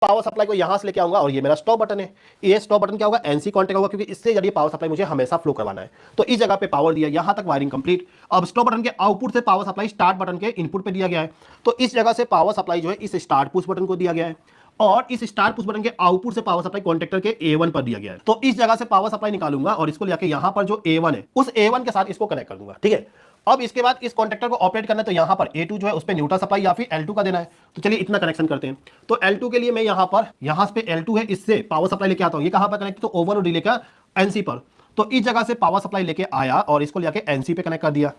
Power supply को यहां से लेके आऊंगा और ये मेरा स्टॉप बटन है। ये स्टॉप बटन क्या होगा, एनसी कॉन्टैक्ट होगा, क्योंकि इससे जरिए पावर सप्लाई मुझे हमेशा फ्लो करवाना है। तो इस जगह पे पावर दिया, यहां तक वायरिंग कंप्लीट। अब स्टॉप बटन के आउटपुट से पावर सप्लाई स्टार्ट बटन के इनपुट पे दिया गया है। तो इस जगह से पावर सप्लाई जो है इस स्टार्ट पुश बटन को दिया गया है और इस स्टार पुश बटन के आउटपुट से पावर सप्लाई कॉन्टेक्टर के A1 पर दिया गया है। तो इस जगह से पावर सप्लाई निकालूंगा और इसको लेके यहां पर जो A1 है उस A1 के साथ इसको कनेक्ट कर दूंगा, ठीक है। अब इसके बाद इस कॉन्टेक्टर को ऑपरेट करना है तो यहां पर A2 जो है उस पर न्यूट्रल सप्लाई या फिर L2 का देना है। तो चलिए इतना कनेक्शन करते हैं। तो L2 के लिए मैं यहां पे L2 है, इससे पावर सप्लाई लेके आता हूं। ये कहां पर कनेक्ट, तो ओवर और डिले का NC पर। तो इस जगह से पावर सप्लाई लेके आया और इसको लेके NC पे कनेक्ट कर दिया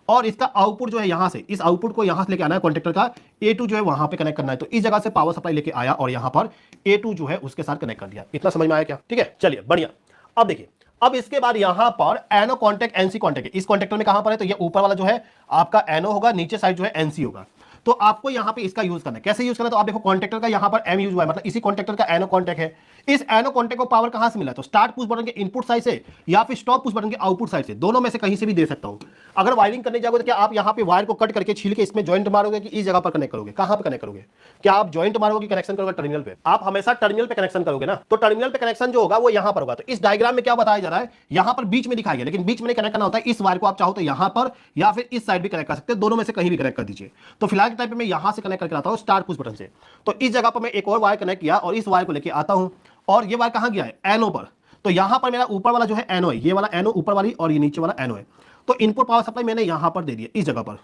और इसका आउटपुट जो है यहां से, इस आउटपुट को यहां से लेके आना है कॉन्टेक्टर का, A2 जो है वहां पे कनेक्ट करना है। तो इस जगह से पावर सप्लाई लेके आया और यहां पर A2 जो है उसके साथ कनेक्ट कर दिया। इतना समझ में आया क्या? ठीक है, चलिए बढ़िया। अब देखिए, अब इसके बाद यहां पर एनो कॉन्टेक्ट NC कॉन्टेक्ट है। इस कॉन्टेक्टर में कहां पर है, तो ये ऊपर वाला जो है आपका एनो होगा, नीचे साइड जो है NC होगा। तो आपको यहां पे इसका यूज करना है। कैसे यूज करना है, तो आप देखो कॉन्टेक्टर का यहां पर M यूज हुआ है, मतलब इसी कॉन्टेक्टर का एनो कॉन्टेक्ट है। इस एनो कॉन्टेक्ट को पावर कहां से मिला है, तो स्टार्ट पुश बटन के इनपुट साइड से या फिर स्टॉप पुश बटन के आउटपुट साइड से, दोनों में से कहीं से भी दे सकता हूं। अगर वायरिंग करने जाओगे तो क्या आप यहां पे वायर को कट करके छील के इसमें जॉइंट मारोगे कि इस जगह पर कनेक्ट करोगे, कहां पर कनेक्ट करोगे? क्या आप जॉइंट मारोगे, कनेक्शन करोगे टर्मिनल पे? आप हमेशा टर्मिनल पे कनेक्शन करोगे ना। तो टर्मिनल पे कनेक्शन जो होगा वो यहां पर होगा। तो इस डायग्राम में क्या बताया जा रहा है, यहां पर बीच में दिखाया गया, लेकिन बीच में कनेक्ट करना होता है। इस वायर को आप चाहो तो यहां पर या फिर इस साइड भी कनेक्ट कर सकते हैं, दोनों में से कहीं भी कनेक्ट कर दीजिए। तो फिलहाल के टाइम पे मैं यहां से कनेक्ट करके आता हूं स्टार्ट पुश बटन से। तो इस जगह पर मैं एक और वायर कनेक्ट किया और इस वायर को लेके आता हूं और ये वायर कहां गया है, एनो पर। तो यहां पर मेरा ऊपर वाला जो है एनो है, ये वाला एनो ऊपर वाली और ये नीचे वाला एनो है। तो इनपुट पावर सप्लाई मैंने यहां पर दे दिया इस जगह पर।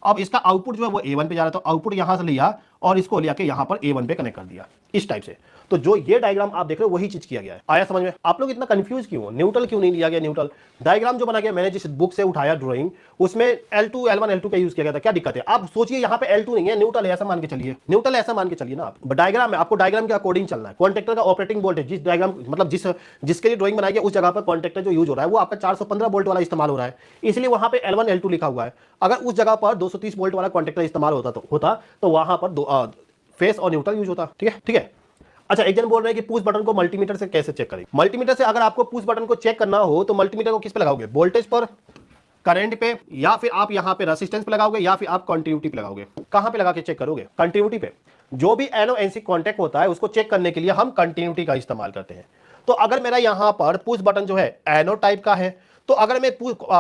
अब इसका आउटपुट जो है वो A1 पे जा रहा है, तो आउटपुट यहां से लिया और इसको लिया के यहां पर A1 पे कनेक्ट कर दिया इस टाइप से। तो जो ये डायग्राम आप देख रहे हो वही चीज किया गया है। आया समझ में? आप लोग इतना कंफ्यूज क्यों हो, न्यूट्रल क्यों नहीं लिया गया? न्यूट्रल डायग्राम जो बना गया, मैंने जिस बुक से उठाया ड्राइंग, उसमें L2 L1 L2 का यूज किया गया था। क्या दिक्कत है? आप सोचिए यहाँ पे L2 नहीं है, न्यूट्रल है, ऐसा मान के चलिए। न्यूट्रल ऐसा मान के चलिए ना आप। डायग्राम में आपको डायग्राम के अकॉर्डिंग चलना है। कॉन्टेक्टर का ऑपरेटिंग वोल्टेज जिस डायग्राम मतलब जिसके लिए ड्राइंग बनाई गई उस जगह पर कॉन्टेक्टर जो यूज हो रहा है वो आपका 415 वोल्ट वाला इस्तेमाल हो रहा है, इसलिए वहां पे L1 L2 लिखा हुआ है। अगर उस जगह पर 230 वोल्ट वाला कॉन्टेक्टर इस्तेमाल होता तो वहां पर फेस और न्यूट्रल यूज होता। ठीक है, ठीक है। अच्छा, एक जन बोल रहे हैं कि पुश बटन को मल्टीमीटर से कैसे चेक करें? मल्टीमीटर से अगर आपको पुश बटन को चेक करना हो तो मल्टीमीटर को किस पे लगाओगे, वोल्टेज पर, करंट पे, या फिर आप यहां पे रेजिस्टेंस पे लगाओगे, या फिर आप कंटिन्यूटी पे लगाओगे? कहां पे लगा के चेक करोगे? कंटिन्यूटी पे। जो भी एनो एनसी कॉन्टेक्ट होता है उसको चेक करने के लिए हम कंटिन्यूटी का इस्तेमाल करते हैं। तो अगर मेरा यहां पर पुश बटन जो है एनो टाइप का है, तो अगर मैं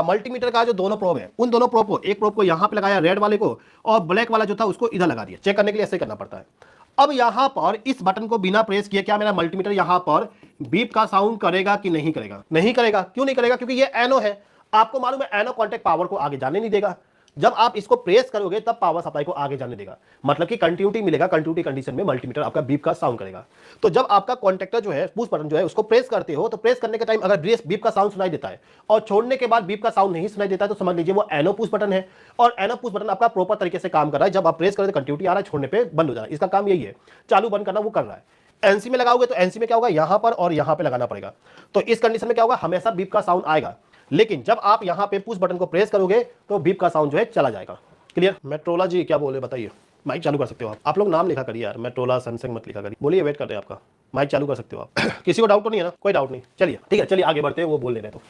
मल्टीमीटर का जो दोनों प्रोब है उन दोनों प्रोब को, एक प्रोब को यहां पे लगाया रेड वाले को और ब्लैक वाला जो था उसको इधर लगा दिया, चेक करने के लिए ऐसे करना पड़ता है। अब यहां पर इस बटन को बिना प्रेस किए क्या मेरा मल्टीमीटर यहां पर बीप का साउंड करेगा कि नहीं करेगा? नहीं करेगा। क्यों नहीं करेगा? क्योंकि ये एनो है। आपको मालूम है एनो कॉन्टेक्ट पावर को आगे जाने नहीं देगा। जब आप इसको प्रेस करोगे तब पावर सप्लाई को आगे जाने देगा, मतलब कि कंटिन्यूटी मिलेगा। कंटिन्यूटी कंडीशन में मल्टीमीटर आपका बीप का साउंड करेगा। तो जब आपका कॉन्टेक्टर जो है, पुश बटन जो है, उसको प्रेस करते हो तो प्रेस करने के टाइम अगर बीप का साउंड सुनाई देता है और छोड़ने के बाद बीप का साउंड नहीं सुनाई देता है तो समझ लीजिए वो एनो पुश बटन है। और एनो पुश बटन आपका प्रॉपर तरीके से काम कर रहा है। जब आप प्रेस करें तो कंटिन्यूटी आ रहा है, छोड़ने पे बंद हो जा रहा है। इसका काम यही है, चालू बंद करना वो कर रहा है। एनसी में लगाओगे तो एनसी में क्या होगा, यहां पर और यहां पे लगाना पड़ेगा। तो इस कंडीशन में क्या होगा, हमेशा बीप का साउंड आएगा। लेकिन जब आप यहां पे पुश बटन को प्रेस करोगे तो बीप का साउंड जो है चला जाएगा। क्लियर? मेट्रोला जी क्या बोले बताइए? माइक चालू कर सकते हो आप लोग नाम लिखा करिए यार, मेट्रोला सैमसंग मत लिखा करिए। बोलिए, वेट कर रहे हैं आपका। माइक चालू कर सकते हो आप। किसी को डाउट तो नहीं है ना? कोई डाउट नहीं, चलिए ठीक है, चलिए आगे बढ़ते हैं, वो बोल ले रहे तो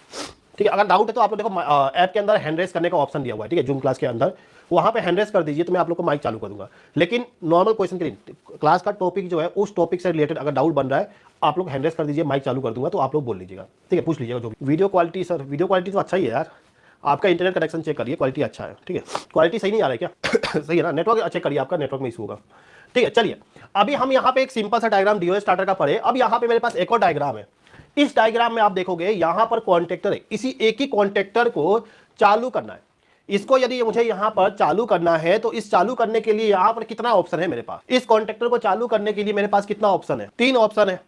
ठीक है। अगर डाउट है तो आप लोग देखो ऐप के अंदर हैंड रेस करने का ऑप्शन दिया हुआ है, ठीक है, जूम क्लास के अंदर, वहां पे हैंड रेस कर दीजिए तो मैं आप लोग को माइक चालू कर दूंगा। लेकिन नॉर्मल क्वेश्चन के लिए क्लास का टॉपिक जो है उस टॉपिक से रिलेटेड अगर डाउट बन रहा है आप लोग हैंड रेस कर दीजिए, माइक चालू कर दूंगा तो आप लोग बोल लीजिएगा, ठीक है, पूछ लीजिएगा जो भी। Video quality sir, video quality तो अच्छा ही है यार, आपका इंटरनेट कनेक्शन चेक करिए, क्वालिटी अच्छा है, ठीक है। क्वालिटी सही नहीं आ रहा है क्या? सही है ना? नेटवर्क चेक करिए, आपका नेटवर्क में इशू होगा, ठीक है। चलिए अभी हम यहाँ पे एक सिंपल सा डायग्राम डीओएस स्टार्टर का पढ़े। अब यहाँ पे मेरे पास एक और डायग्राम है। इस डायग्राम में आप देखोगे यहाँ पर कॉन्टेक्टर है, इसी एक ही कॉन्टेक्टर को चालू करना है। इसको यदि मुझे यहाँ पर चालू करना है तो इस चालू करने के लिए यहाँ पर कितना ऑप्शन है मेरे पास? इस कॉन्टेक्टर को चालू करने के लिए मेरे पास कितना ऑप्शन है? 3 ऑप्शन है।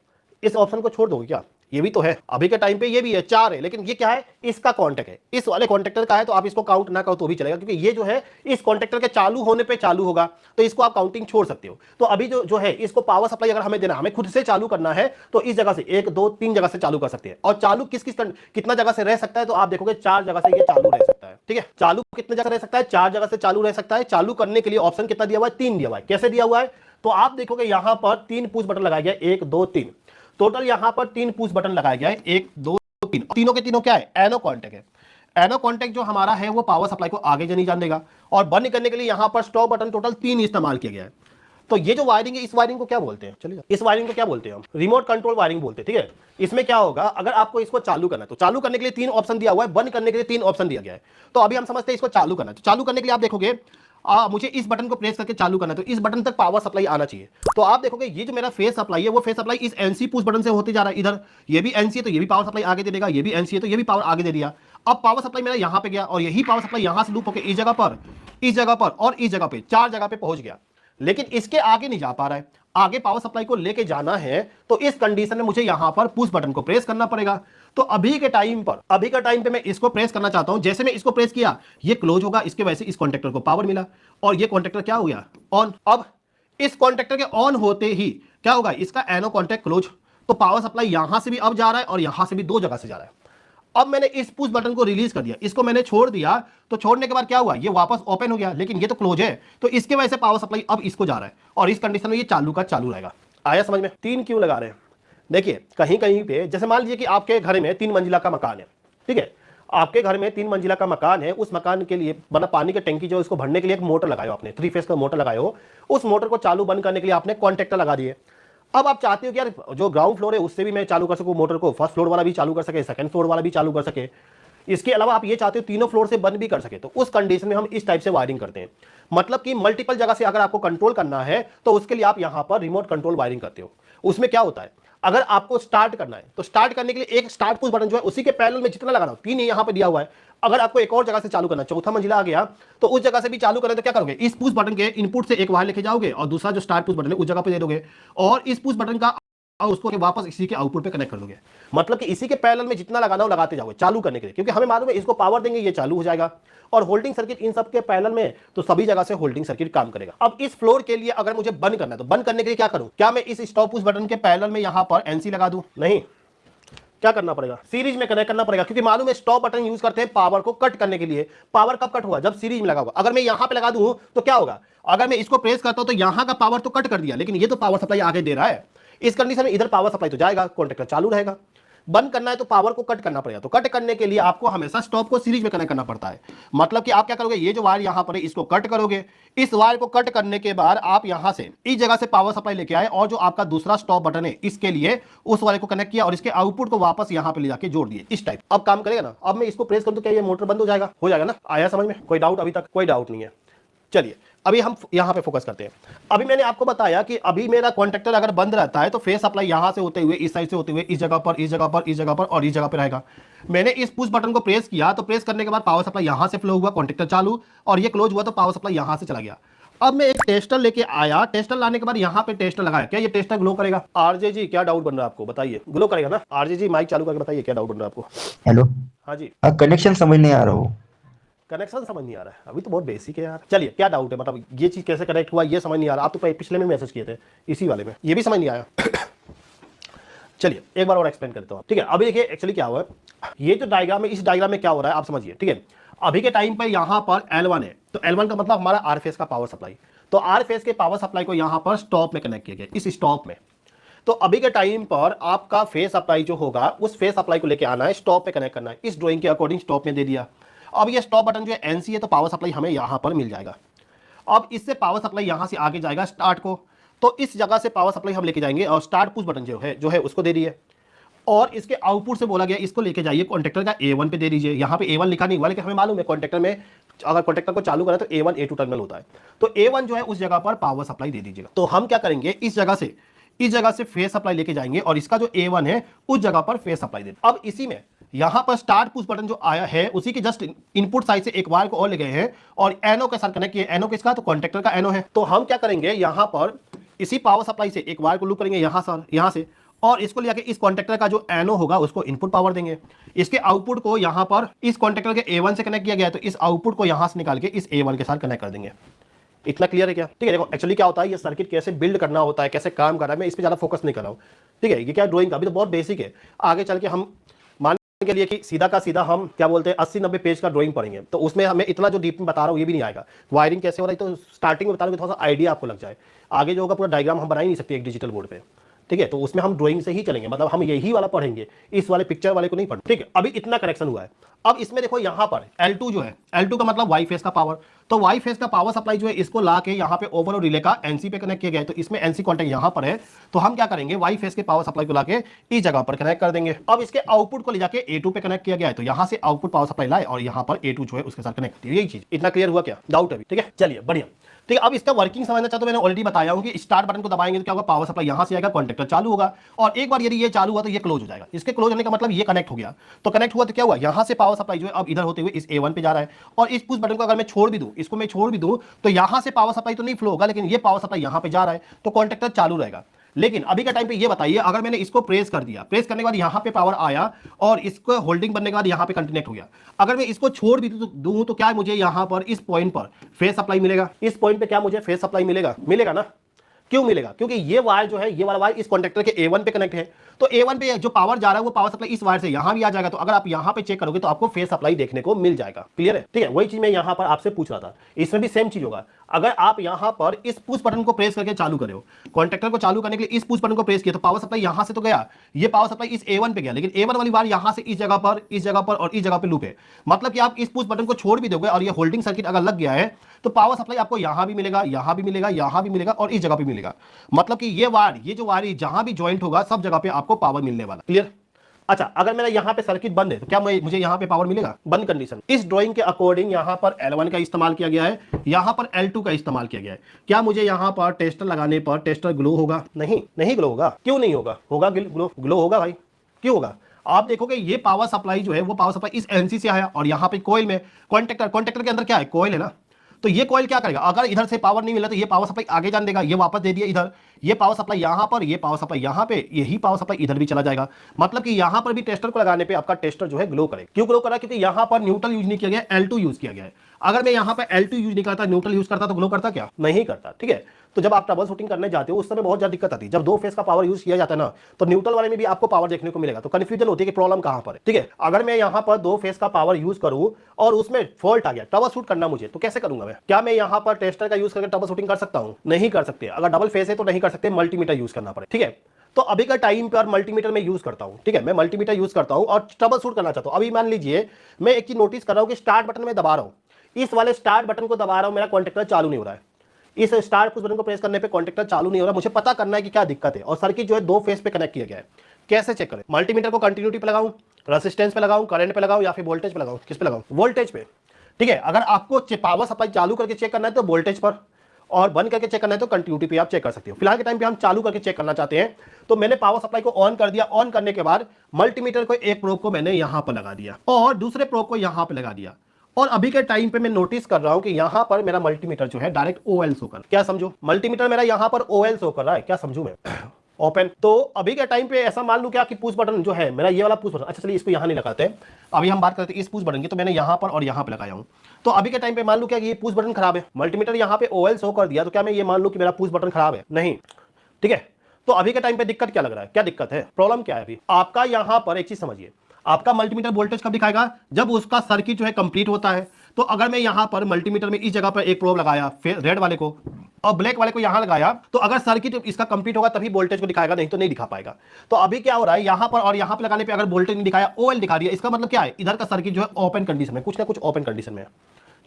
इस ऑप्शन को छोड़ दोगे क्या? ये भी तो है, अभी के टाइम पे ये भी है, 4 है, लेकिन ये क्या है, इसका कॉन्टेक्ट है, इस वाले कॉन्टेक्टर का है, तो आप इसको काउंट ना करो तो भी चलेगा, क्योंकि ये जो है इस कॉन्टेक्टर के चालू होने पे चालू होगा, तो इसको आप काउंटिंग छोड़ सकते हो। तो अभी जो है इसको पावर सप्लाई अगर हमें देना, हमें खुद से चालू करना है तो इस जगह से 1 2 3 जगह से चालू कर सकते हैं। और चालू किस कितना जगह से रह सकता है, तो आप देखोगे 4 जगह से ये चालू रह सकता है, ठीक है। चालू कितने जगह रह सकता है? 4 जगह से चालू रह सकता है। चालू करने के लिए ऑप्शन कितना दिया हुआ है? 3 दिया हुआ है। कैसे दिया हुआ है? तो आप देखोगे यहां पर 3 पुश बटन लगाया गया, 1 2 3, टोटल यहां पर 3 पुश बटन लगाया गया है, 1 2 3। तीनों के तीनों क्या है? एनो कॉन्टेक्ट है। एनो कॉन्टेक्ट जो हमारा है वो पावर सप्लाई को आगे नहीं जाने देगा। और बंद करने के लिए यहां पर स्टॉप बटन टोटल 3 इस्तेमाल किया गया है। तो ये जो वायरिंग है, इस वायरिंग को क्या बोलते हैं, चलिए इस वायरिंग को क्या बोलते हैं हम, रिमोट कंट्रोल वायरिंग बोलते हैं, ठीक है। इसमें क्या होगा, अगर आपको इसको चालू करना है तो चालू करने के लिए 3 ऑप्शन दिया हुआ है, बंद करने के लिए 3 ऑप्शन दिया गया है। तो अभी हम समझते हैं इसको चालू करना है, तो चालू करने के लिए आप देखोगे मुझे इस बटन को प्रेस करके चालू करना है, तो इस बटन तक पावर सप्लाई आना चाहिए। तो आप देखोगे ये जो मेरा फेस सप्लाई है, वो फेस सप्लाई इस एनसी पुश बटन से होते जा रहा है। इधर ये भी एनसी है तो ये भी पावर सप्लाई आगे दे देगा, ये भी एनसी है तो ये भी पावर आगे दे दिया। अब पावर सप्लाई मेरा यहां पे गया और यही पावर सप्लाई यहां से लूप होकर इस जगह पर, इस जगह पर और इस जगह पे, 4 जगह पे पहुंच गया। लेकिन इसके आगे नहीं जा पा रहा है, आगे पावर सप्लाई को लेके जाना है, तो इस कंडीशन में मुझे यहां पर पुश बटन को प्रेस करना पड़ेगा। तो अभी के टाइम पे मैं इसको प्रेस करना चाहता हूं। जैसे मैं इसको प्रेस किया, ये क्लोज होगा, इसके वजह से इस कॉन्टेक्टर को पावर मिला और ये कॉन्टेक्टर क्या हो गया, ऑन। अब इस कॉन्टेक्टर के ऑन होते ही क्या होगा, इसका एनो कॉन्टेक्ट क्लोज, तो पावर सप्लाई यहां से भी अब जा रहा है और यहां से भी 2 जगह से जा रहा है। अब मैंने इस पुश बटन को रिलीज कर दिया, इसको मैंने छोड़ दिया, तो छोड़ने के बाद क्या हुआ, ये वापस ओपन हो गया, लेकिन ये तो क्लोज है, तो इसके वजह से पावर सप्लाई अब इसको जा रहा है और इस कंडीशन में ये चालू का चालू रहेगा। आया समझ में? 3 क्यों लगा रहे हैं, देखिए कहीं कहीं पे, जैसे मान लीजिए कि आपके घर में 3 मंजिला का मकान है, ठीक है, आपके घर में 3 मंजिला का मकान है, उस मकान के लिए मतलब पानी की टंकी जो है उसको भरने के लिए एक मोटर लगाए हो आपने, 3 फेस का मोटर लगाए हो, उस मोटर को चालू बंद करने के लिए आपने कॉन्टेक्टर लगा दिए। अब आप चाहते हो कि यार जो ग्राउंड फ्लोर है उससे भी मैं चालू कर सकूं मोटर को, फर्स्ट फ्लोर वाला भी चालू कर सके, सेकंड फ्लोर वाला भी चालू कर सके, इसके अलावा आप ये चाहते हो तीनों फ्लोर से बंद भी कर सके, तो उस कंडीशन में हम इस टाइप से वायरिंग करते हैं। मतलब कि मल्टीपल जगह से अगर आपको कंट्रोल करना है तो उसके लिए आप यहां पर रिमोट कंट्रोल वायरिंग करते हो। उसमें क्या होता है, अगर आपको स्टार्ट करना है तो स्टार्ट करने के लिए एक स्टार्ट पुश बटन जो है उसी के पैरेलल में जितना लगाना हो, 3 यहां पे दिया हुआ है। अगर आपको एक और जगह से चालू करना, चौथा मंजिला आ गया, तो उस जगह से भी चालू करें तो क्या करोगे, इस पुश बटन के इनपुट से एक वायर लेके जाओगे और दूसरा जो स्टार्ट पुश बटन है उस जगह पे दे दोगे और इस पुश बटन का और उसको वापस इसी के आउटपुट पे कनेक्ट कर दोगे। मतलब कि इसी के पैरेलल में जितना लगाना हो लगाते जाओगे चालू करने के लिए, क्योंकि हमें मालूम है इसको पावर देंगे ये चालू हो जाएगा और होल्डिंग सर्किट इन सब के पैरेलल में, तो सभी जगह से होल्डिंग सर्किट काम करेगा। अब इस फ्लोर के लिए अगर मुझे बंद करना है तो बंद करने के लिए क्या करूं, क्या मैं इस स्टॉप पुश बटन के पैरेलल में यहां पर एनसी लगा दूं, नहीं, क्या करना पड़ेगा, सीरीज में कनेक्ट करना पड़ेगा, क्योंकि मालूम है स्टॉप बटन यूज करते हैं पावर को कट करने के लिए। पावर कब कट हुआ, जब सीरीज में लगा हुआ। अगर मैं यहां पे लगा दूं तो क्या होगा, अगर मैं इसको प्रेस करता हूं तो यहां का पावर तो कट कर दिया, लेकिन ये तो पावर सप्लाई आगे दे रहा है। इस कंडीशन में इधर पावर सप्लाई तो जाएगा, कॉन्टेक्टर चालू रहेगा। बंद करना है तो पावर को कट करना पड़ेगा, तो कट करने के लिए आपको हमेशा स्टॉप को सीरीज में कनेक्ट करना पड़ता है। मतलब कि आप क्या करोगे, ये जो वायर यहां पर है इसको कट करोगे, इस वायर को कट करने के बाद आप यहां से इस जगह से पावर सप्लाई लेके आए और जो आपका दूसरा स्टॉप बटन है इसके लिए उस वायर को कनेक्ट किया और इसके आउटपुट को वापस यहां पे ले जाके जोड़ दिए, इस टाइप। अब काम करेगा ना। अब मैं इसको प्रेस करूं तो क्या ये मोटर बंद हो जाएगा, हो जाएगा ना। आया समझ में, कोई डाउट अभी तक? कोई डाउट नहीं है। चलिए अभी हम यहां पे फोकस करते हैं। अभी मैंने आपको बताया कि अभी मेरा कॉन्टेक्टर अगर बंद रहता है तो फेस सप्लाई यहां से होते हुए इस साइड से होते हुए इस जगह पर, इस जगह पर, इस जगह पर और इस जगह पे रहेगा। मैंने इस पुश बटन को प्रेस किया तो प्रेस करने के बाद पावर सप्लाई यहां से फ्लो हुआ, कॉन्टेक्टर चालू, और ये क्लोज हुआ तो पावर सप्लाई यहां से चला गया। अब मैं एक टेस्टर लेके आया, टेस्टर लाने के बाद यहां पे टेस्टर लगाया, क्या ये टेस्टर ग्लो करेगा? आरजे जी क्या डाउट बन रहा है आपको, बताइए। ग्लो करेगा ना? आरजे जी माइक चालू करके बताइए क्या डाउट बन रहा है आपको। हेलो। हाँ जी। कनेक्शन समझ नहीं आ रहा हो। कनेक्शन समझ नहीं आ रहा है, अभी तो बहुत बेसिक है यार। चलिए क्या डाउट है, मतलब ये चीज कैसे कनेक्ट हुआ ये समझ नहीं आ रहा। आप तो पिछले में मैसेज किए थे इसी वाले में, ये भी समझ नहीं आया। चलिए एक बार और एक्सप्लेन करता हूँ, ठीक है। अभी देखिए एक्चुअली क्या हुआ है, ये जो डायग्राम है इस डायग्राम में क्या हो रहा है आप समझिए, ठीक है। अभी के टाइम पे यहाँ पर L1 है, तो L1 का मतलब हमारा आर फेस का पावर सप्लाई, तो आर फेस के पावर सप्लाई को यहाँ पर स्टॉप में कनेक्ट किया गया, इस स्टॉप में। तो अभी के टाइम पर आपका फेस सप्लाई जो होगा उस फेस सप्लाई को लेके आना है, स्टॉप पे कनेक्ट करना है। इस ड्राइंग के अकॉर्डिंग स्टॉप में दे दिया। अब ये स्टॉप बटन जो है एनसी है, तो पावर सप्लाई हमें यहां पर मिल जाएगा। अब इससे पावर सप्लाई यहां से आगे जाएगा स्टार्ट को, तो इस जगह से पावर सप्लाई हम लेके जाएंगे और स्टार्ट पुश बटन जो है उसको दे दिए और इसके आउटपुट से बोला गया इसको लेके जाइए कॉन्टेक्टर का A1 पे दे दीजिए। यहाँ पे A1 लिखा नहीं हुआ, लेकिन हमें मालूम है कॉन्टेक्टर में अगर कॉन्टेक्टर को चालू करें तो A1 A2 टर्मिनल होता है, तो A1 जो है उस जगह पर पावर सप्लाई दे दीजिएगा। तो हम क्या करेंगे, इस जगह से फेस सप्लाई लेके जाएंगे और इसका जो A1 है उस जगह पर फेस सप्लाई दे। अब इसी में यहां पर स्टार्ट पुश बटन जो आया है उसी के जस्ट इनपुट साइड से एक वायर को और ले गए हैं और एनो के साथ कनेक्ट किए। एनो किसका, तो कॉन्टेक्टर का एनो है। तो हम क्या करेंगे, यहां पर इसी पावर सप्लाई से एक वायर को लूप करेंगे यहां से और इसको ले जाके इस कॉन्टेक्टर का जो एनो होगा उसको इनपुट पावर देंगे। इसके आउटपुट को यहां पर इस कॉन्टेक्टर के A1 से कनेक्ट किया गया है, तो इस आउटपुट को यहां से निकाल के इस A1 के साथ कनेक्ट कर देंगे। इतना क्लियर है क्या? ठीक है। देखो एक्चुअली क्या होता है, ये सर्किट कैसे बिल्ड करना होता है, कैसे काम कर रहा है, मैं इस पर ज्यादा फोकस नहीं कर रहा हूँ, ठीक है। ये क्या ड्राइंग अभी तो बहुत बेसिक है, आगे चल के हम के लिए कि सीधा का सीधा हम क्या बोलते हैं 80-90 पेज का ड्राइंग पढ़ेंगे, तो उसमें हमें इतना जो डीप में बता रहा हूँ ये भी नहीं आएगा। वायरिंग कैसे हो रही है तो स्टार्टिंग में बता रहा हूँ, थोड़ा सा आइडिया आपको लग जाए। आगे जो होगा पूरा डायग्राम हम बना ही नहीं सकते एक डिजिटल बोर्ड पे, ठीक है। तो उसमें हम ड्राइंग से ही चलेंगे, मतलब हम यही वाला पढ़ेंगे, इस वाले पिक्चर वाले को नहीं पढ़ेंगे, ठीक है। अभी इतना करेक्शन हुआ है। अब इसमें देखो यहाँ पर L2 जो है, L2 का मतलब वाई फेस का पावर, तो वाई फेज का पावर सप्लाई जो है इसको ला के यहाँ पे ओवरऑल रिले का एनसी पे कनेक्ट किया गया है, तो इसमें एनसी कॉन्टेक्ट यहाँ पर है, तो हम क्या करेंगे वाई फेज के पावर सप्लाई को लाके इस जगह पर कनेक्ट कर देंगे। अब इसके आउटपुट को ले जाके A2 पे कनेक्ट किया गया है, तो यहाँ से आउटपुट पावर सप्लाई लाए और यहाँ पर A2 जो है उसके साथ कनेक्ट कर दिया। यही चीज, इतना क्लियर हुआ क्या? डाउट है? ठीक है, चलिए बढ़िया। ठीक है, अब इसका वर्किंग समझना चाहते हो, मैंने ऑलरेडी बताया हूं कि स्टार्ट बटन को दबाएंगे तो क्या होगा, पावर सप्लाई यहां से आएगा, कॉन्टेक्टर चालू होगा, और एक बार यदि ये चालू हुआ तो ये क्लोज हो जाएगा। इसके क्लोज होने का मतलब ये कनेक्ट हो गया, तो कनेक्ट हुआ तो क्या हुआ, यहां से पावर सप्लाई जो है अब इधर होते हुए इस A1 पे जा रहा है, और इस पुश बटन को अगर मैं छोड़ भी दूं, इसको मैं छोड़ भी दूं, तो यहां से पावर सप्लाई तो नहीं फ्लो होगा, लेकिन ये पावर सप्लाई यहां पे जा रहा है, तो कॉन्टेक्टर चालू रहेगा। लेकिन अभी का टाइम पे ये बताइए, अगर मैंने इसको प्रेस कर दिया, प्रेस करने के बाद यहां पे पावर आया और इसको होल्डिंग बनने के बाद यहां पे कंटिन्यूट हो गया, अगर मैं इसको छोड़ भी दूं तो क्या मुझे यहां पर इस पॉइंट पर फेज सप्लाई मिलेगा? इस पॉइंट पे क्या मुझे फेज सप्लाई मिलेगा? मिलेगा ना? क्यों मिलेगा? क्योंकि ये वायर जो है, ये वाला वायर इस कॉन्टेक्टर के A1 पे कनेक्ट है, तो A1 पे जो पावर जा रहा है वो पावर सप्लाई इस वायर से यहां भी आ जाएगा, तो अगर आप यहां पे चेक करोगे तो आपको फेज सप्लाई देखने को मिल जाएगा। क्लियर है? ठीक है, वही चीज मैं यहां पर आपसे पूछ रहा था, इसमें भी सेम चीज होगा। अगर आप यहां पर इस पुश बटन को प्रेस करके चालू कर रहे हो, कॉन्टेक्टर को चालू करने के लिए इस पुश बटन को प्रेस किया, तो पावर सप्लाई यहां से तो गया, ये पावर सप्लाई इस A1 पे गया, लेकिन A1 वाली वायर यहां से इस जगह पर, इस जगह पर और इस जगह पे लूप है। मतलब कि आप इस पुश बटन को छोड़ भी दोगे और ये होल्डिंग सर्किट अगर लग गया है, तो पावर सप्लाई आपको यहां भी मिलेगा, यहां भी मिलेगा, यहां भी मिलेगा और इस जगह पे मिलेगा। मतलब कि ये वायर, ये जो वायर जहां भी ज्वाइंट होगा सब जगह पे आपको पावर मिलने वाला। क्लियर? अच्छा, अगर मेरा यहां पे सर्किट बंद है तो क्या मुझे यहां पे पावर मिलेगा? बंद कंडीशन। इस ड्राइंग के अकॉर्डिंग यहां पर L1 का इस्तेमाल किया गया है, यहां पर L2 का इस्तेमाल किया गया है। क्या मुझे यहां पर टेस्टर लगाने पर टेस्टर ग्लो होगा? नहीं, नहीं ग्लो होगा। क्यों नहीं होगा? होगा ग्लो, ग्लो होगा भाई। क्यों होगा? आप देखोगे ये पावर सप्लाई जो है वो पावर सप्लाई इस NC से आया और यहां पे कॉइल में कॉन्टेक्टर के अंदर क्या है? कॉइल है ना। तो ये कॉइल क्या करेगा, अगर इधर से पावर नहीं मिला तो ये पावर सप्लाई आगे जान देगा, ये वापस दे दिया इधर, ये पावर सप्लाई यहां पर, ये पावर सप्लाई यहां पे, यही पावर सप्लाई इधर भी चला जाएगा। मतलब कि यहां पर भी टेस्टर को लगाने पे आपका टेस्टर जो है ग्लो करेगा। क्यों ग्लो करा? क्योंकि यहां पर न्यूट्रल यूज नहीं किया गया, L2 यूज किया गया है। अगर मैं यहां पर L2 यूज नहीं करता, न्यूट्रल यूज करता, तो ग्लो करता क्या? नहीं करता। ठीक है, तो जब आप ट्रबल शूटिंग करने जाते हो उस समय बहुत ज्यादा दिक्कत आती है। जब दो फेस का पावर यूज किया जाता है ना, तो न्यूट्रल वाले में भी आपको पावर देखने को मिलेगा, तो कंफ्यूजन होती है कि प्रॉब्लम कहां पर है। ठीक है, अगर मैं यहां पर दो फेस का पावर यूज करूं और उसमें फॉल्ट आ गया, ट्रबल शूट करना मुझे, तो कैसे करूंगा मैं? क्या मैं यहां पर टेस्टर का यूज करके ट्रबल शूटिंग कर सकता हूं? नहीं कर सकते। अगर डबल फेस है तो नहीं कर सकते, मल्टीमीटर यूज करना पड़े। ठीक है, तो अभी का टाइम पर मल्टीमीटर में यूज करता हूं। ठीक है, मैं मल्टीमीटर यूज करता हूं और ट्रबल शूट करना चाहता हूं। अभी मान लीजिए मैं एक चीज नोटिस कर रहा हूं कि स्टार्ट बटन में दबा रहा हूं, इस वाले स्टार्ट बटन को दबा रहा हूं, मेरा कॉन्टेक्टर चालू नहीं हो रहा है। इस स्टार्ट पुश बटन को प्रेस करने पे कॉन्टेक्टर चालू नहीं हो रहा। मुझे पता करना है कि क्या दिक्कत है, और सर्किट जो है दो फेस पे कनेक्ट किया गया है। कैसे चेक करें? मल्टीमीटर को कंटिन्यूटी पे लगाऊं, रेजिस्टेंस पे लगाऊं, करंट पे लगाऊं, या फिर वोल्टेज पे लगाऊं? किस पे लगाऊं? वोल्टेज पे। ठीक है, अगर आपको पावर सप्लाई चालू करके चेक करना है तो वोल्टेज पर, और बंद करके चेक करना है तो कंटिन्यूटी पे आप चेक कर सकते हो। फिलहाल के टाइम पे हम चालू करके चेक करना चाहते हैं, तो मैंने पावर सप्लाई को ऑन कर दिया। ऑन करने के बाद मल्टीमीटर को एक प्रोब को मैंने यहां पर लगा दिया और दूसरे प्रोब को यहां पर लगा दिया, और अभी के टाइम पे मैं नोटिस कर रहा हूं कि यहां पर मेरा मल्टीमीटर जो है डायरेक्ट OL शो कर। क्या समझो? मल्टीमीटर मेरा यहां पर OL शो कर रहा है। क्या समझू मैं? ओपन। तो अभी के टाइम पे ऐसा मान लूं क्या कि पुश बटन जो है मेरा, ये वाला पुश बटन, अच्छा चलिए इसको यहां नहीं लगाते, अभी हम बात करते हैं इस पुश बटन की, तो मैंने यहां पर और यहां पे लगाया हूं। तो अभी के टाइम पे मान लूं क्या कि ये पुश बटन खराब है, मल्टीमीटर यहां पे OL शो कर दिया, तो क्या मैं ये मान लूं कि मेरा पुश बटन खराब है? नहीं। ठीक है, तो अभी के टाइम पे दिक्कत क्या लग रहा है? क्या दिक्कत है? प्रॉब्लम क्या है? अभी आपका यहां पर एक चीज समझिए, आपका मल्टीमीटर वोल्टेज कब दिखाएगा? जब उसका सर्किट जो है कंप्लीट होता है। तो अगर मैं यहां पर मल्टीमीटर में इस जगह पर एक प्रोब लगाया, फिर रेड वाले को और ब्लैक वाले को यहां लगाया, तो अगर सर्किट इसका कंप्लीट होगा तभी वोल्टेज को दिखाएगा, नहीं तो नहीं दिखा पाएगा। तो अभी क्या हो रहा है, यहां पर और यहां पर लगाने पे अगर वोल्टेज नहीं दिखाया, OL दिखा दिया, इसका मतलब क्या है? इधर का सर्किट जो है ओपन कंडीशन में, कुछ ना कुछ ओपन कंडीशन में है।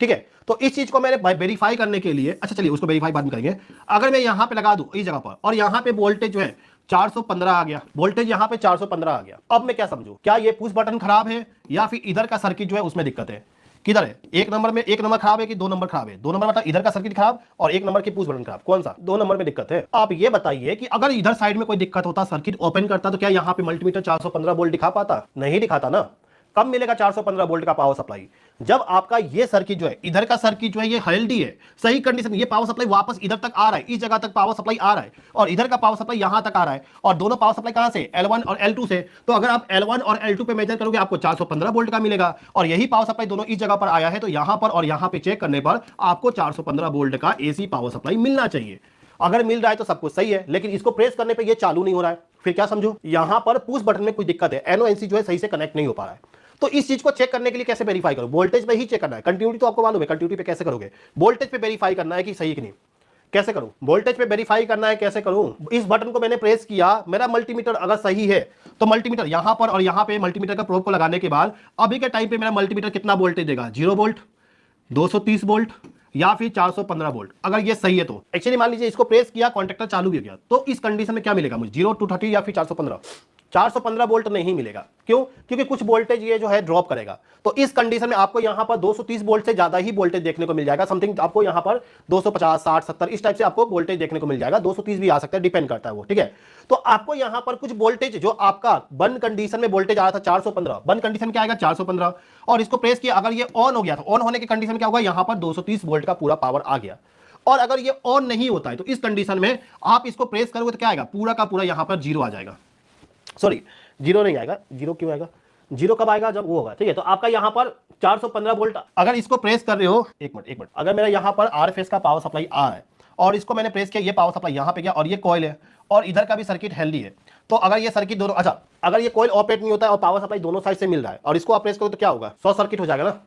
ठीक है, तो इस चीज को मैंने वेरीफाई करने के लिए, अच्छा चलिए उसको वेरीफाई बाद में करेंगे। अगर मैं यहां पे लगा दूं इस जगह पर और यहां पे वोल्टेज जो है 415 आ गया, वोल्टेज यहां पे 415 आ गया, अब मैं क्या समझू? क्या ये पुश बटन खराब है या फिर इधर का सर्किट जो है उसमें दिक्कत है? किधर है? एक नंबर में, एक नंबर खराब है कि दो नंबर खराब है? दो नंबर मतलब इधर का सर्किट खराब और एक नंबर की पुश बटन खराब, कौन सा? दो नंबर में दिक्कत है। आप ये बताइए कि अगर इधर साइड में कोई दिक्कत होता, सर्किट ओपन करता, तो क्या यहां पे मल्टीमीटर 415 वोल्ट दिखा पाता? नहीं दिखाता ना। कब मिलेगा 415 वोल्ट का पावर सप्लाई? जब आपका ये सर्किट जो है, इधर का सर्किट जो है ये हेल्दी है, सही कंडीशन, ये पावर सप्लाई वापस इधर तक आ रहा है, इस जगह तक पावर सप्लाई आ रहा है, और इधर का पावर सप्लाई यहां तक आ रहा है, और दोनों पावर सप्लाई कहां से? L1 और L2 से। तो अगर आप L1 और L2 पे मेजर करोगे आपको 415 वोल्ट का मिलेगा, और यही पावर सप्लाई दोनों इस जगह पर आया है, तो यहां पर और यहां पे चेक करने पर आपको 415 वोल्ट का AC पावर सप्लाई मिलना चाहिए। अगर मिल रहा है तो सब कुछ सही है, लेकिन इसको प्रेस करने पे ये चालू नहीं हो रहा है, फिर क्या समझो? यहां पर पुश बटन में कोई दिक्कत है, NONC जो है सही से कनेक्ट नहीं हो पा रहा है। तो इस चीज को चेक करने के लिए कैसे वेरीफाई करो? वोल्टेज पे ही चेक करना है। कंटिन्यूटी तो आपको मालूम है, कंटिन्यूटी पे कैसे करोगे? वोल्टेज पे वेरीफाई करना है कि सही कि नहीं। कैसे करूं? वोल्टेज पे वेरीफाई करना है, कैसे करूं? इस बटन को मैंने प्रेस किया, मेरा मल्टीमीटर अगर सही है तो मल्टीमीटर यहां पर और यहां पे मल्टीमीटर का प्रोब को लगाने के बाद अभी के टाइम पे मेरा मल्टीमीटर कितना वोल्टेज देगा? 0 वोल्ट, 230 वोल्ट, या फिर 415 वोल्ट, अगर ये सही है तो एक्चुअली मान लीजिए इसको प्रेस किया, कॉन्टेक्टर चालू भी हो गया, तो इस कंडीशन में क्या मिलेगा मुझे 0 टू 30 या फिर 415 वोल्ट नहीं मिलेगा। क्यों? क्योंकि कुछ वोल्टेज ये जो है ड्रॉप करेगा। तो इस कंडीशन में आपको यहां पर 230 वोल्ट से ज्यादा ही वोल्टेज देखने को मिल जाएगा। समथिंग आपको यहां पर 250, 60, 70 इस टाइप से आपको वोल्टेज देखने को मिल जाएगा। 230 भी आ सकता है, डिपेंड करता है वो, ठीक है। तो आपको यहां पर कुछ वोल्टेज जो आपका बंद कंडीशन में वोल्टेज आ रहा था 415, बंद कंडीशन क्या आएगा 415, और इसको प्रेस किया, अगर ये ऑन हो गया तो ऑन होने की कंडीशन क्या होगा, यहां पर 230 वोल्ट का पूरा पावर आ गया। और अगर ये ऑन नहीं होता है तो इस कंडीशन में आप इसको प्रेस करोगे तो क्या आएगा, पूरा का पूरा यहां पर जीरो आ जाएगा। सॉरी, जीरो नहीं आएगा, जीरो क्यों आएगा, जीरो कब आएगा, जब वो होगा, ठीक है। तो आपका यहां पर 415 वोल्ट, अगर इसको प्रेस कर रहे हो, एक मिनट, अगर मेरा यहां पर आर फेस का पावर सप्लाई आ रहा है और इसको मैंने प्रेस किया, ये पावर सप्लाई यहां पे गया और ये कॉइल है और इधर का भी सर्किट हेल्दी है, तो अगर ये सर्किट दोनों, अच्छा अगर ये कॉइल ऑपरेट नहीं होता है और पावर सप्लाई दोनों साइड से मिल रहा है और इसको आप प्रेस करो तो क्या होगा, शॉर्ट सर्किट हो जाएगा ना।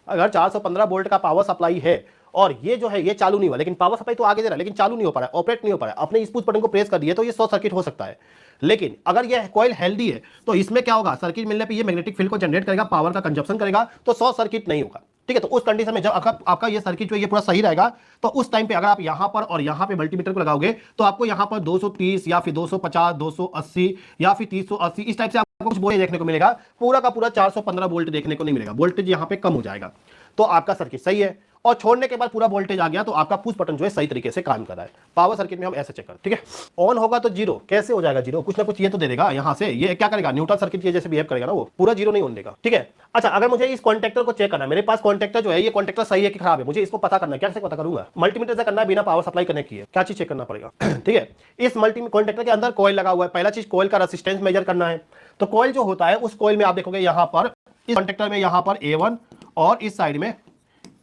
अगर 415 वोल्ट का पावर सप्लाई है और ये जो है ये चालू नहीं हुआ, लेकिन पावर सप्लाई तो आगे दे रहा है लेकिन चालू नहीं हो पा रहा है, ऑपरेट नहीं हो पा रहा है, अपने इस पुश बटन को प्रेस कर दिए तो ये शॉर्ट सर्किट हो सकता है। लेकिन अगर ये कॉइल हेल्दी है तो इसमें क्या होगा, सर्किट मिलने पे ये मैग्नेटिक फील्ड को जनरेट करेगा, पावर का कंजप्शन करेगा, तो शॉर्ट सर्किट नहीं होगा, ठीक है। तो उस कंडीशन में जब आपका ये सर्किट जो ये पूरा सही रहेगा, तो उस टाइम पे अगर आप यहां पर और यहां पे मल्टीमीटर को लगाओगे तो आपको यहां पर 230 या फिर 250, 280 या फिर 380 इस टाइप से आपको कुछ वोल्टेज देखने को मिलेगा, पूरा का पूरा 415 वोल्ट देखने को नहीं मिलेगा, वोल्टेज यहां पे कम हो जाएगा। तो आपका सर्किट सही है और छोड़ने के बाद पूरा वोल्टेज आ गया तो आपका पुश बटन जो है सही तरीके से काम कर रहा है। पावर सर्किट में हम ऐसे चेक करते हैं, ठीक है। ऑन होगा तो जीरो, कैसे हो जाएगा जीरो, कुछ ना कुछ ये तो दे देगा यहां से, ये क्या करेगा, न्यूट्रल सर्किट के जैसे बिहेव करेगा ना, वो पूरा जीरो नहीं होने देगा, ठीक है। अच्छा, अगर मुझे इस कॉन्टेक्टर को चेक करना है, मेरे पास कॉन्टेक्टर जो है ये कॉन्टेक्टर सही है कि खराब है, मुझे इसको पता करना है, कैसे पता करूंगा, मल्टीमीटर से करना है, बिना पावर सप्लाई कनेक्ट किए, क्या चीज चेक करना पड़ेगा, ठीक है। इस मल्टी कॉन्टेक्टर के अंदर कॉइल लगा हुआ है, पहला चीज कॉइल का रेजिस्टेंस मेजर करना है। तो कॉइल जो होता है उस कॉइल में आप देखोगे यहां पर इस कॉन्टेक्टर में यहां पर A1 और इस साइड में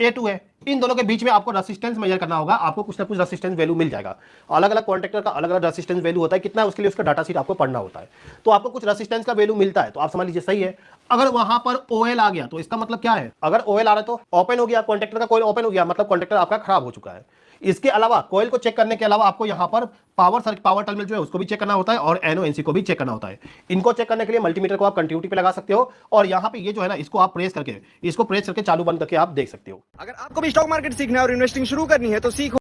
A2 है, इन दोनों के बीच में आपको रेजिस्टेंस मेजर करना होगा, आपको कुछ ना कुछ रेजिस्टेंस वैल्यू मिल जाएगा। अलग अलग कॉन्टेक्टर का अलग अलग रेजिस्टेंस वैल्यू होता है, कितना है उसके लिए उसका डाटा शीट आपको पढ़ना होता है, तो आपको कुछ रेजिस्टेंस का वैल्यू मिलता है, तो आप समझ लीजिए सही है। अगर वहां पर OL आ गया तो इसका मतलब क्या है, अगर OL आ रहा है तो ओपन हो गया, कॉन्टेक्टर का कॉइल ओपन हो गया, मतलब कॉन्टेक्टर आपका खराब हो चुका है। इसके अलावा कॉइल को चेक करने के अलावा आपको यहां पर पावर टर्मिनल जो है उसको भी चेक करना होता है और NONC को भी चेक करना होता है। इनको चेक करने के लिए मल्टीमीटर को आप कंटिन्यूटी पे लगा सकते हो और यहां पे ये जो है ना इसको आप प्रेस करके चालू बंद करके आप देख सकते हो। अगर आपको भी स्टॉक मार्केट सीखना है और इन्वेस्टिंग शुरू करनी है तो सीखो,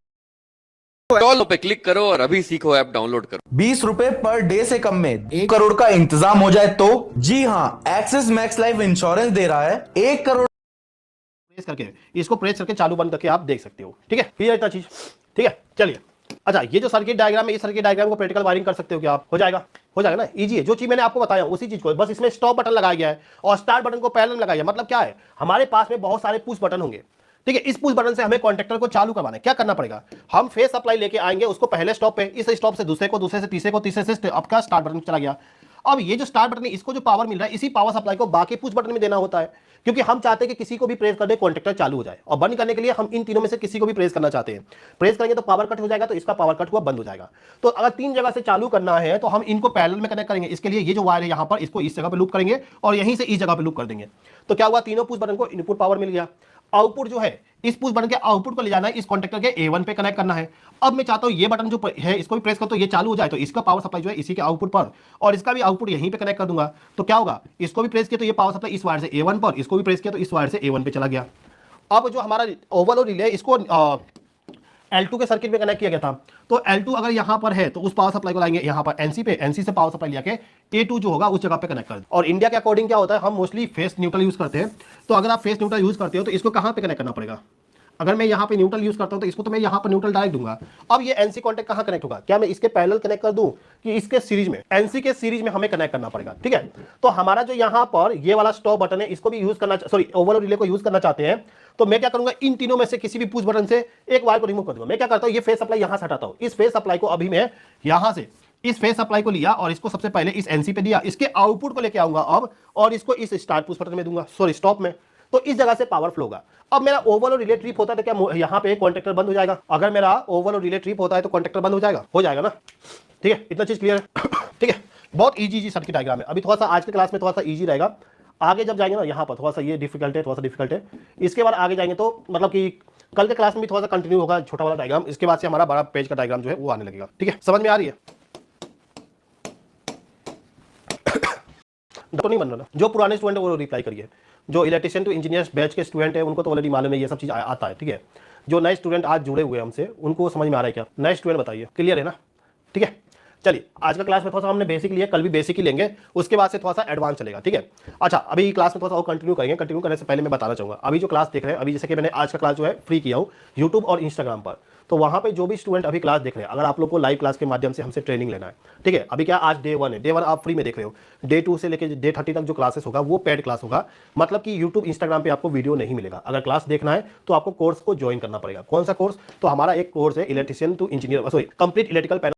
डॉल पे क्लिक करो और अभी सीखो ऐप डाउनलोड करो। 20 रुपए पर डे से कम में 1 करोड़ का इंतजाम हो जाए तो? जी हाँ, एक्सिस मैक्स लाइफ इंश्योरेंस दे रहा है 1 करोड़। इसको प्रेस करके चालू बंद करके आप देख सकते हो, ठीक है। क्लियर इतना चीज, ठीक है। चलिए, अच्छा ये जो सर्किट डायग्राम है, इस सर्किट डायग्राम को प्रैक्टिकल वायरिंग कर सकते हो क्या आप, हो जाएगा ना, इजी है। जो चीज मैंने आपको बताया उसी चीज को, बस इसमें स्टॉप बटन लगाया गया है और स्टार्ट बटन को पैरेलल लगाया गया। मतलब क्या है, हमारे पास में बहुत सारे पुश बटन होंगे, ठीक है। इस पुश बटन से हमें कॉन्टेक्टर को चालू करवाना है, क्या करना पड़ेगा, हम फेस सप्लाई लेके आएंगे उसको पहले स्टॉप पे, इस स्टॉप से दूसरे को, दूसरे से तीसरे को, तीसरे से आपका स्टार्ट बटन चला गया। अब ये जो स्टार्ट बटन है इसको जो पावर मिल रहा है इसी पावर सप्लाई को बाकी पुश बटन में देना होता है, क्योंकि हम चाहते हैं कि किसी को भी प्रेस कर दे कॉन्टेक्टर चालू हो जाए, और बंद करने के लिए हम इन तीनों में से किसी को भी प्रेस करना चाहते हैं। प्रेस करेंगे तो पावर कट हो जाएगा, तो इसका पावर कट हुआ बंद हो जाएगा। तो अगर 3 जगह से चालू करना है तो हम इनको पैरेलल में कनेक्ट करेंगे। इसके लिए ये जो वायर है यहां पर, इसको इस जगह पे लूप करेंगे और यहीं से इस जगह पे लूप कर देंगे। तो क्या हुआ, तीनों पुश बटन को इनपुट पावर मिल गया। आउटपुट जो है इस पुश बटन के आउटपुट को ले जाना है, इस कॉन्टेक्टर के A1 पे कनेक्ट करना है। अब मैं चाहता हूं ये बटन जो है इसको भी प्रेस कर तो ये चालू हो जाए, तो इसका पावर सप्लाई जो है इसी के आउटपुट पर, और इसका भी आउटपुट यहीं पे कनेक्ट कर दूंगा। तो क्या होगा, इसको भी प्रेस किया तो ये पावर सप्लाई इस वायर से A1 पर, इसको भी प्रेस किया तो इस वायर से A1 पे चला गया। अब जो हमारा ओवरऑल रिले इसको L2 के सर्किट में कनेक्ट किया गया था, तो L2 अगर यहां पर है तो उस पावर सप्लाई को लाएंगे यहां पर NC पे, NC से पावर सप्लाई लिया के A2 जो होगा उस जगह पे कनेक्ट कर। और इंडिया के अकॉर्डिंग क्या होता है, हम मोस्टली फेस न्यूट्रल यूज करते हैं। तो अगर आप फेस न्यूट्रल यूज करते हो तो इसको कहां पे कनेक्ट करना पड़ेगा, अगर मैं यहां पे न्यूट्रल यूज करता हूं तो इसको तो मैं यहां पर न्यूट्रल डायरेक्ट दूंगा। अब ये NC कॉन्टेक्ट कहां कनेक्ट होगा, क्या मैं इसके पैरेलल कनेक्ट कर दूं कि इसके सीरीज में, NC के सीरीज में हमें कनेक्ट करना पड़ेगा, ठीक है। तो हमारा जो यहां पर ये वाला स्टॉप बटन है इसको भी यूज करना, सॉरी ओवरऑल रिले को यूज करना चाहते हैं, तो मैं क्या करूंगा, इन तीनों में से किसी भी पुश बटन से एक वायर को रिमूव कर दूंगा। मैं क्या करता हूं, ये फेस सप्लाई यहां से हटाता हूं, इस फेस सप्लाई को अभी मैं यहां से इस फेस सप्लाई को लिया और इसको सबसे पहले इस NC पे दिया, इसके आउटपुट को लेके आऊंगा अब और इसको इस स्टार्ट पुश बटन में दूंगा, सॉरी स्टॉप में, तो इस जगह से पावर फ्लो होगा। अब मेरा ओवरऑल रिले ट्रिप होता है तो क्या यहां पे कॉन्टेक्टर बंद हो जाएगा, अगर मेरा ओवरऑल रिले ट्रिप होता है तो कॉन्टेक्टर बंद हो जाएगा ना, ठीक है। इतना चीज क्लियर है, ठीक है। बहुत इजी सर्किट डायग्राम है। अभी थोड़ा सा आज के क्लास में थोड़ा सा इजी रहेगा, आगे जब जाएंगे ना यहाँ पर थोड़ा सा ये डिफिकल्ट है, थोड़ा सा डिफिकल्ट है। इसके बाद आगे जाएंगे तो मतलब कि कल के क्लास में भी थोड़ा सा कंटिन्यू होगा छोटा वाला डायग्राम, इसके बाद से हमारा बड़ा पेज का डायग्राम जो है वो आने लगेगा, ठीक है। समझ में आ रही है। डॉक्टर नहीं बन रहा ना, जो पुराने स्टूडेंट है वो रिप्लाई करिए। जो इलेक्ट्रिशियन टू इंजीनियर्स बैच के स्टूडेंट है उनको तो ऑलरेडी मालूम है, ये सब चीज़ आता है, ठीक है। जो नए स्टूडेंट आज जुड़े हुए हैं हमसे, उनको समझ में आ रहा है क्या? नए स्टूडेंट बताइए, क्लियर है ना? ठीक है, चलिए आज का क्लास में थोड़ा सा हमने बेसिक लिया, कल भी बेसिक ही लेंगे, उसके बाद से थोड़ा सा एडवांस चलेगा, ठीक है। अच्छा, अभी क्लास में थोड़ा सा और कंटिन्यू करेंगे। कंटिन्यू करने से पहले मैं बताना चाहूँगा, अभी जो क्लास देख रहे हैं, अभी जैसे कि मैंने आज का क्लास जो है फ्री किया हूँ यूट्यूब और इंस्टाग्राम पर, तो वहाँ पे जो भी स्टूडेंट अभी क्लास देख रहे हैं, अगर आप लोग को लाइव क्लास के माध्यम से हमसे ट्रेनिंग लेना है, ठीक है। अभी क्या आज डे 1 है, डे 1 आप फ्री में देख रहे हो, डे 2 से लेकर डे 30 तक जो क्लासेस होगा वो पेड क्लास होगा, मतलब कि यूट्यूब इंस्टाग्राम पे आपको वीडियो नहीं मिलेगा। अगर क्लास देखना है तो आपको कोर्स को ज्वाइन करना पड़ेगा। कौन सा कोर्स? तो हमारा एक कोर्स है electrician to engineer, sorry complete electrical panel